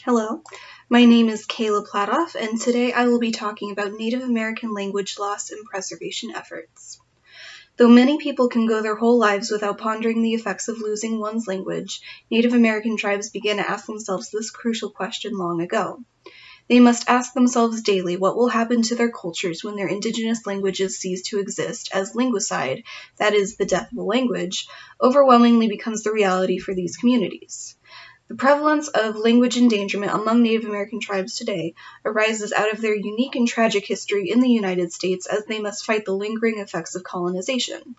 Hello, my name is Kayla Platoff, and today I will be talking about Native American language loss and preservation efforts. Though many people can go their whole lives without pondering the effects of losing one's language, Native American tribes began to ask themselves this crucial question long ago. They must ask themselves daily what will happen to their cultures when their indigenous languages cease to exist, as linguicide, that is, the death of a language, overwhelmingly becomes the reality for these communities. The prevalence of language endangerment among Native American tribes today arises out of their unique and tragic history in the United States as they must fight the lingering effects of colonization.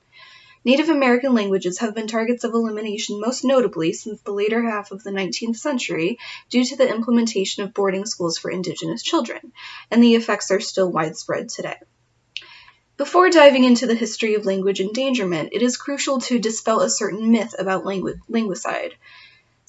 Native American languages have been targets of elimination most notably since the later half of the 19th century due to the implementation of boarding schools for Indigenous children, and the effects are still widespread today. Before diving into the history of language endangerment, it is crucial to dispel a certain myth about linguicide.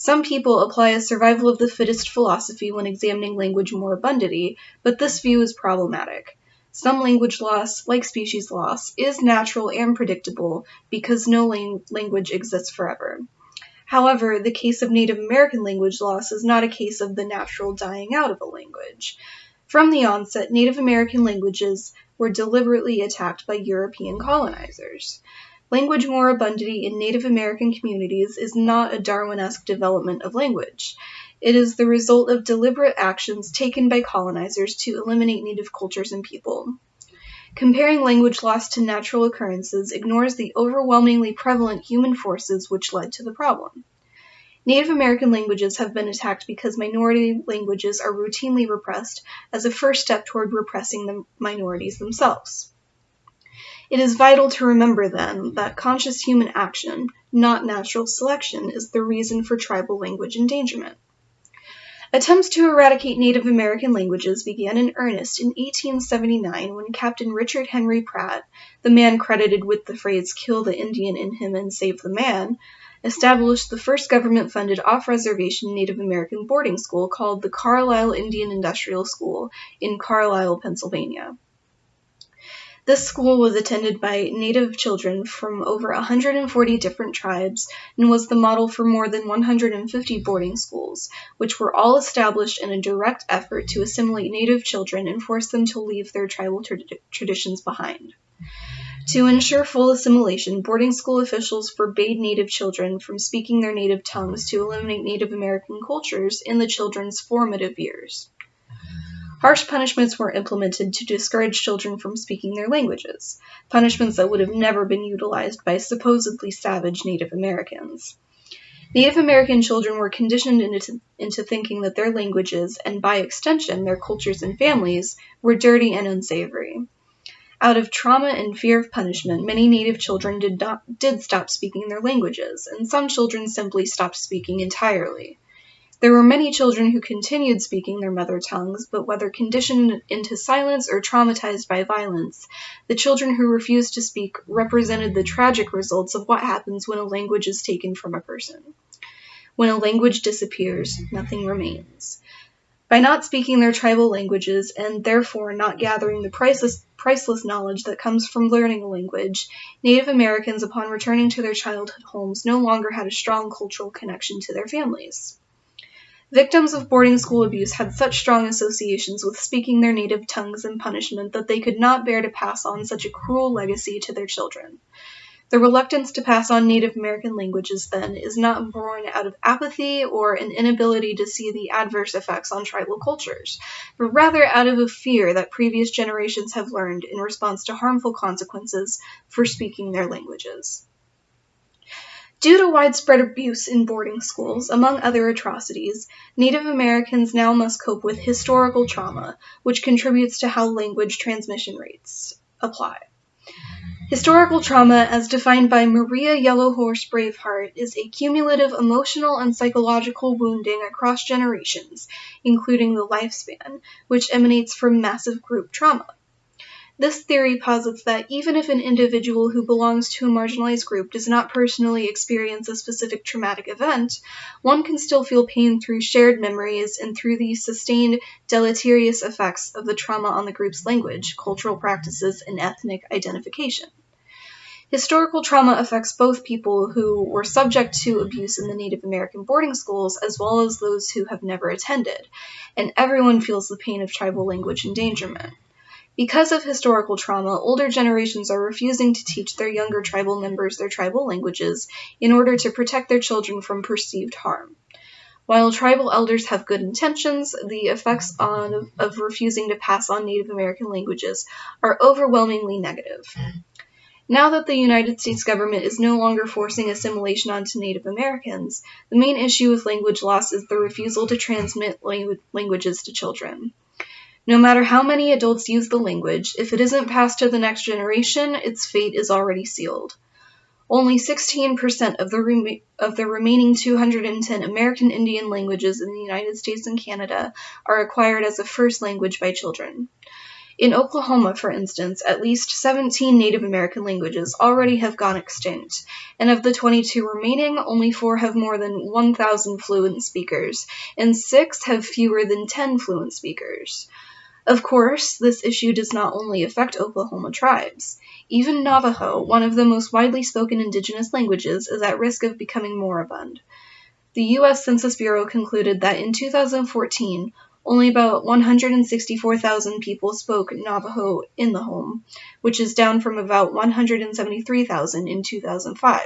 Some people apply a survival of the fittest philosophy when examining language moribundity, but this view is problematic. Some language loss, like species loss, is natural and predictable because no language exists forever. However, the case of Native American language loss is not a case of the natural dying out of a language. From the onset, Native American languages were deliberately attacked by European colonizers. Language moribundity in Native American communities is not a Darwin-esque development of language. It is the result of deliberate actions taken by colonizers to eliminate Native cultures and people. Comparing language loss to natural occurrences ignores the overwhelmingly prevalent human forces which led to the problem. Native American languages have been attacked because minority languages are routinely repressed as a first step toward repressing the minorities themselves. It is vital to remember, then, that conscious human action, not natural selection, is the reason for tribal language endangerment. Attempts to eradicate Native American languages began in earnest in 1879 when Captain Richard Henry Pratt, the man credited with the phrase "kill the Indian in him and save the man," established the first government-funded off-reservation Native American boarding school called the Carlisle Indian Industrial School in Carlisle, Pennsylvania. This school was attended by Native children from over 140 different tribes and was the model for more than 150 boarding schools, which were all established in a direct effort to assimilate Native children and force them to leave their tribal traditions behind. To ensure full assimilation, boarding school officials forbade Native children from speaking their native tongues to eliminate Native American cultures in the children's formative years. Harsh punishments were implemented to discourage children from speaking their languages, punishments that would have never been utilized by supposedly savage Native Americans. Native American children were conditioned into thinking that their languages, and by extension their cultures and families, were dirty and unsavory. Out of trauma and fear of punishment, many Native children did stop speaking their languages, and some children simply stopped speaking entirely. There were many children who continued speaking their mother tongues, but whether conditioned into silence or traumatized by violence, the children who refused to speak represented the tragic results of what happens when a language is taken from a person. When a language disappears, nothing remains. By not speaking their tribal languages, and therefore not gathering the priceless knowledge that comes from learning a language, Native Americans, upon returning to their childhood homes, no longer had a strong cultural connection to their families. Victims of boarding school abuse had such strong associations with speaking their native tongues and punishment that they could not bear to pass on such a cruel legacy to their children. The reluctance to pass on Native American languages, then, is not born out of apathy or an inability to see the adverse effects on tribal cultures, but rather out of a fear that previous generations have learned in response to harmful consequences for speaking their languages. Due to widespread abuse in boarding schools, among other atrocities, Native Americans now must cope with historical trauma, which contributes to how language transmission rates apply. Historical trauma, as defined by Maria Yellowhorse Braveheart, is a cumulative emotional and psychological wounding across generations, including the lifespan, which emanates from massive group trauma. This theory posits that even if an individual who belongs to a marginalized group does not personally experience a specific traumatic event, one can still feel pain through shared memories and through the sustained deleterious effects of the trauma on the group's language, cultural practices, and ethnic identification. Historical trauma affects both people who were subject to abuse in the Native American boarding schools as well as those who have never attended, and everyone feels the pain of tribal language endangerment. Because of historical trauma, older generations are refusing to teach their younger tribal members their tribal languages in order to protect their children from perceived harm. While tribal elders have good intentions, the effects of refusing to pass on Native American languages are overwhelmingly negative. Now that the United States government is no longer forcing assimilation onto Native Americans, the main issue with language loss is the refusal to transmit languages to children. No matter how many adults use the language, if it isn't passed to the next generation, its fate is already sealed. Only 16% of the remaining 210 American Indian languages in the United States and Canada are acquired as a first language by children. In Oklahoma, for instance, at least 17 Native American languages already have gone extinct, and of the 22 remaining, only 4 have more than 1,000 fluent speakers, and 6 have fewer than 10 fluent speakers. Of course, this issue does not only affect Oklahoma tribes. Even Navajo, one of the most widely spoken indigenous languages, is at risk of becoming moribund. The U.S. Census Bureau concluded that in 2014, only about 164,000 people spoke Navajo in the home, which is down from about 173,000 in 2005.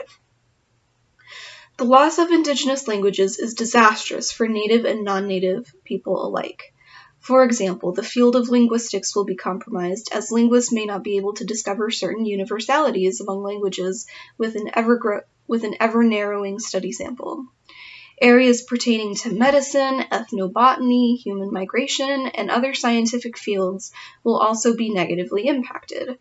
The loss of indigenous languages is disastrous for Native and non-Native people alike. For example, the field of linguistics will be compromised, as linguists may not be able to discover certain universalities among languages with an ever-narrowing study sample. Areas pertaining to medicine, ethnobotany, human migration, and other scientific fields will also be negatively impacted.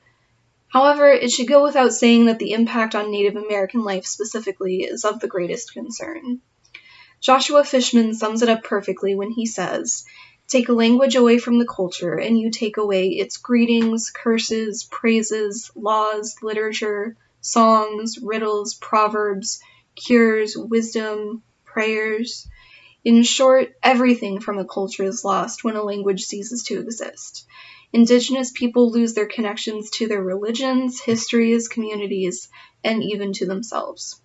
However, it should go without saying that the impact on Native American life specifically is of the greatest concern. Joshua Fishman sums it up perfectly when he says, "Take a language away from the culture, and you take away its greetings, curses, praises, laws, literature, songs, riddles, proverbs, cures, wisdom, prayers. In short, everything from a culture is lost when a language ceases to exist. Indigenous people lose their connections to their religions, histories, communities, and even to themselves."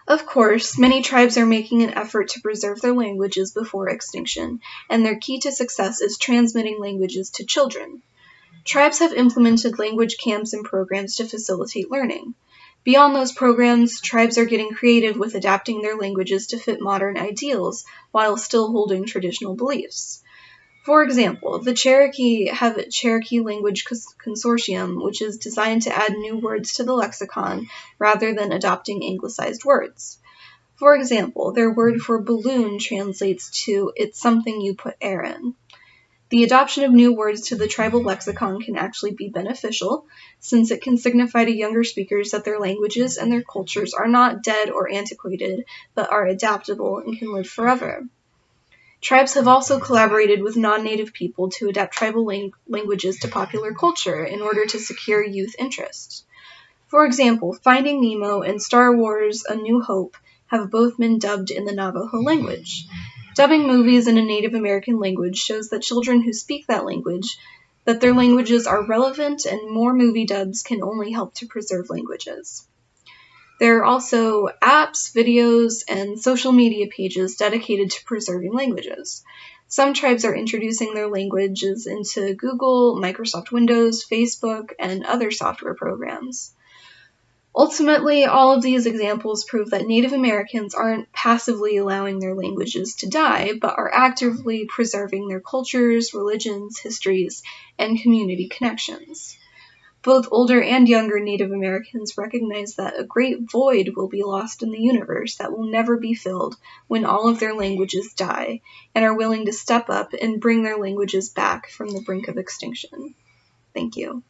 Of course, many tribes are making an effort to preserve their languages before extinction, and their key to success is transmitting languages to children. Tribes have implemented language camps and programs to facilitate learning. Beyond those programs, tribes are getting creative with adapting their languages to fit modern ideals while still holding traditional beliefs. For example, the Cherokee have a Cherokee Language Consortium, which is designed to add new words to the lexicon rather than adopting anglicized words. For example, their word for balloon translates to "it's something you put air in." The adoption of new words to the tribal lexicon can actually be beneficial, since it can signify to younger speakers that their languages and their cultures are not dead or antiquated, but are adaptable and can live forever. Tribes have also collaborated with non-native people to adapt tribal languages to popular culture in order to secure youth interest. For example, Finding Nemo and Star Wars: A New Hope have both been dubbed in the Navajo language. Dubbing movies in a Native American language shows that children who speak that language, that their languages are relevant, and more movie dubs can only help to preserve languages. There are also apps, videos, and social media pages dedicated to preserving languages. Some tribes are introducing their languages into Google, Microsoft Windows, Facebook, and other software programs. Ultimately, all of these examples prove that Native Americans aren't passively allowing their languages to die, but are actively preserving their cultures, religions, histories, and community connections. Both older and younger Native Americans recognize that a great void will be lost in the universe that will never be filled when all of their languages die, and are willing to step up and bring their languages back from the brink of extinction. Thank you.